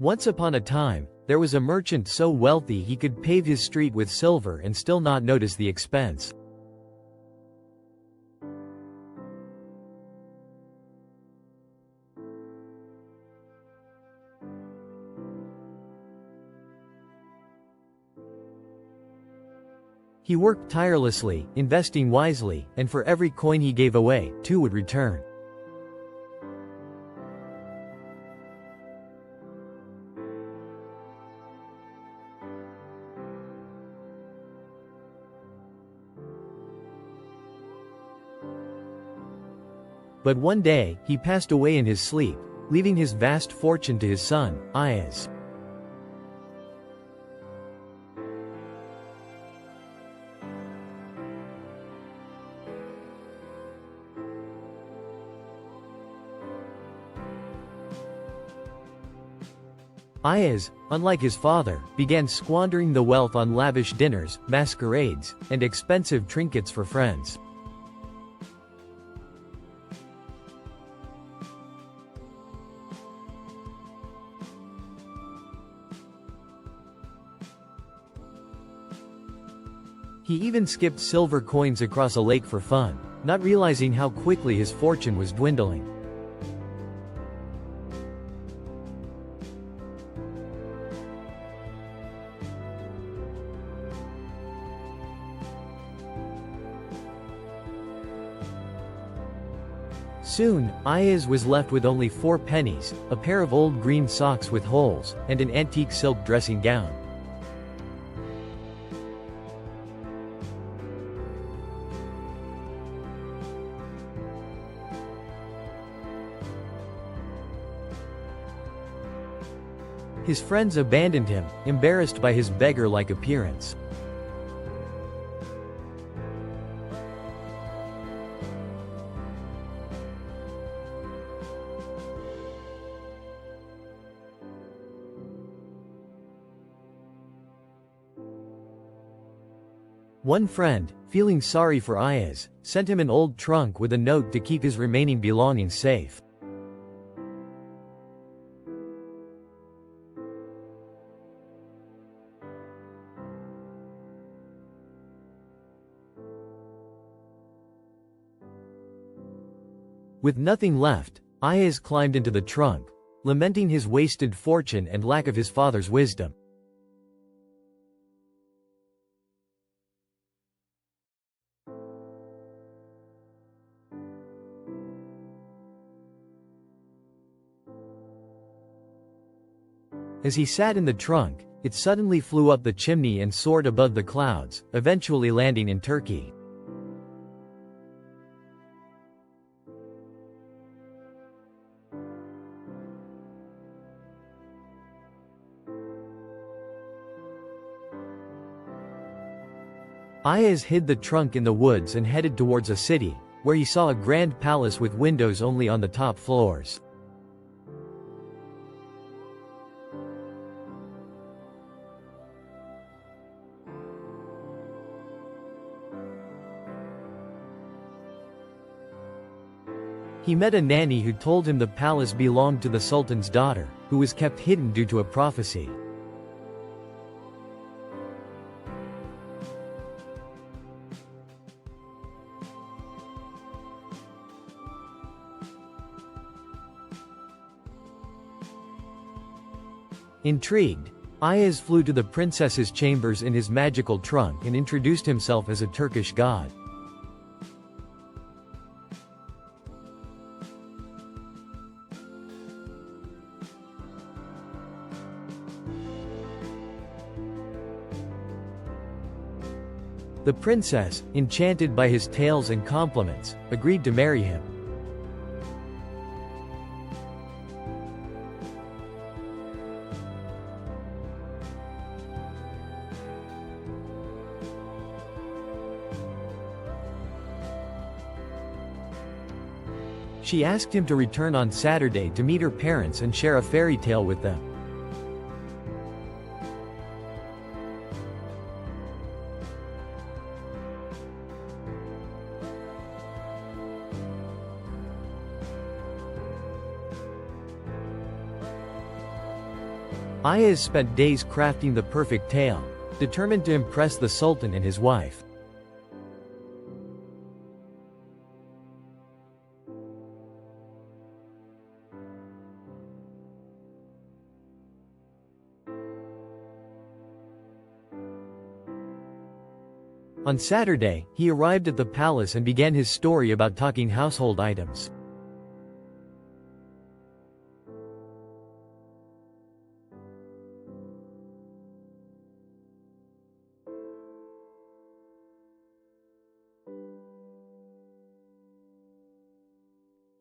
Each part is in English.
Once upon a time, there was a merchant so wealthy he could pave his street with silver and still not notice the expense. He worked tirelessly, investing wisely, and for every coin he gave away, 2 would return. But one day, he passed away in his sleep, leaving his vast fortune to his son, Ayaz. Ayaz, unlike his father, began squandering the wealth on lavish dinners, masquerades, and expensive trinkets for friends. He even skipped silver coins across a lake for fun, not realizing how quickly his fortune was dwindling. Soon, Ayaz was left with only 4 pennies, a pair of old green socks with holes, and an antique silk dressing gown. His friends abandoned him, embarrassed by his beggar-like appearance. One friend, feeling sorry for Ayaz, sent him an old trunk with a note to keep his remaining belongings safe. With nothing left, Ayaz climbed into the trunk, lamenting his wasted fortune and lack of his father's wisdom. As he sat in the trunk, it suddenly flew up the chimney and soared above the clouds, eventually landing in Turkey. Ayaz hid the trunk in the woods and headed towards a city, where he saw a grand palace with windows only on the top floors. He met a nanny who told him the palace belonged to the Sultan's daughter, who was kept hidden due to a prophecy. Intrigued, Ayaz flew to the princess's chambers in his magical trunk and introduced himself as a Turkish god. The princess, enchanted by his tales and compliments, agreed to marry him. She asked him to return on Saturday to meet her parents and share a fairy tale with them. Ayaz spent days crafting the perfect tale, determined to impress the Sultan and his wife. On Saturday, he arrived at the palace and began his story about talking household items.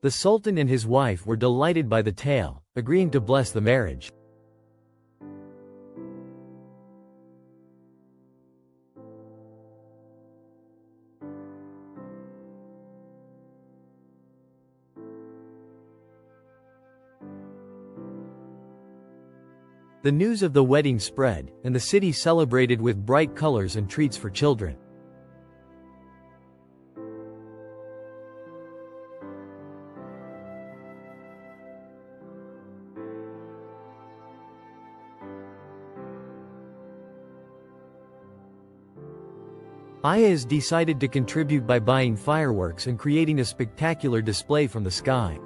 The Sultan and his wife were delighted by the tale, agreeing to bless the marriage. The news of the wedding spread, and the city celebrated with bright colors and treats for children. Ayaz decided to contribute by buying fireworks and creating a spectacular display from the sky.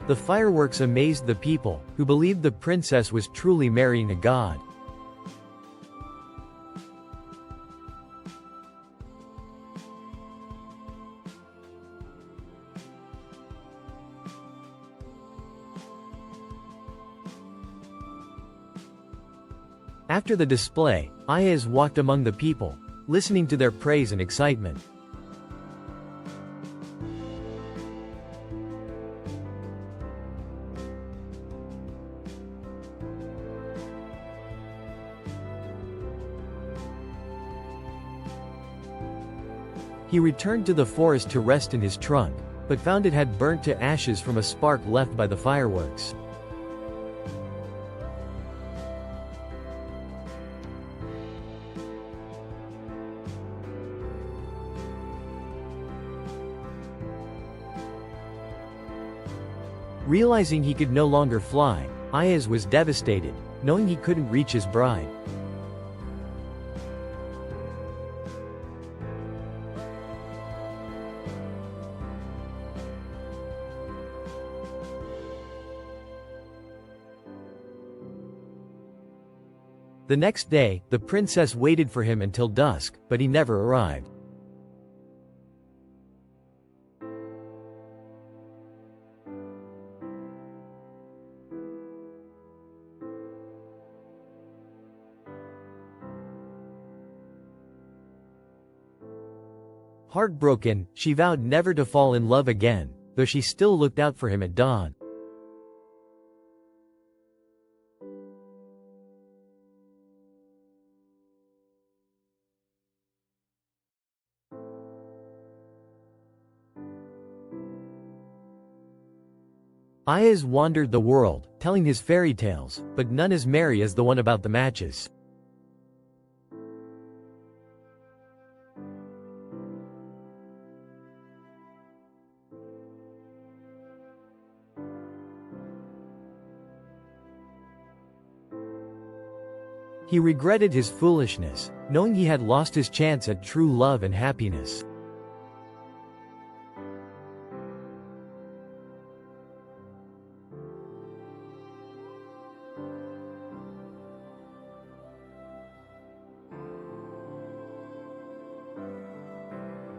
The fireworks amazed the people, who believed the princess was truly marrying a god. After the display, Ayaz walked among the people, listening to their praise and excitement. He returned to the forest to rest in his trunk, but found it had burnt to ashes from a spark left by the fireworks. Realizing he could no longer fly, Ayaz was devastated, knowing he couldn't reach his bride. The next day, the princess waited for him until dusk, but he never arrived. Heartbroken, she vowed never to fall in love again, though she still looked out for him at dawn. Ayaz wandered the world, telling his fairy tales, but none as merry as the one about the matches. He regretted his foolishness, knowing he had lost his chance at true love and happiness.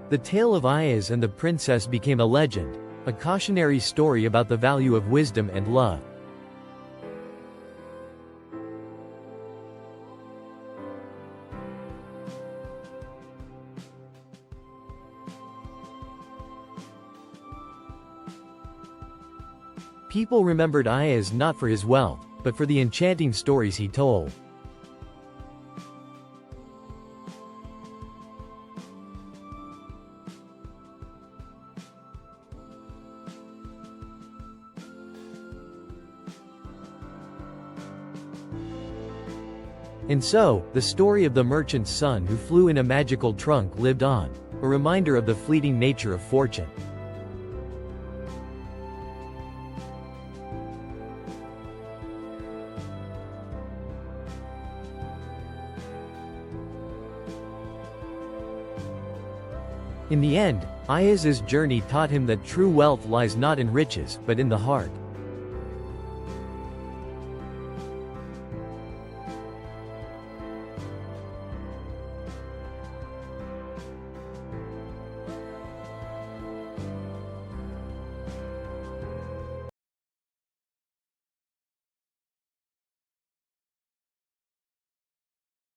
The tale of Ayaz and the princess became a legend, a cautionary story about the value of wisdom and love. People remembered Ayaz not for his wealth, but for the enchanting stories he told. And so, the story of the merchant's son who flew in a magical trunk lived on, a reminder of the fleeting nature of fortune. In the end, Ayaz's journey taught him that true wealth lies not in riches, but in the heart.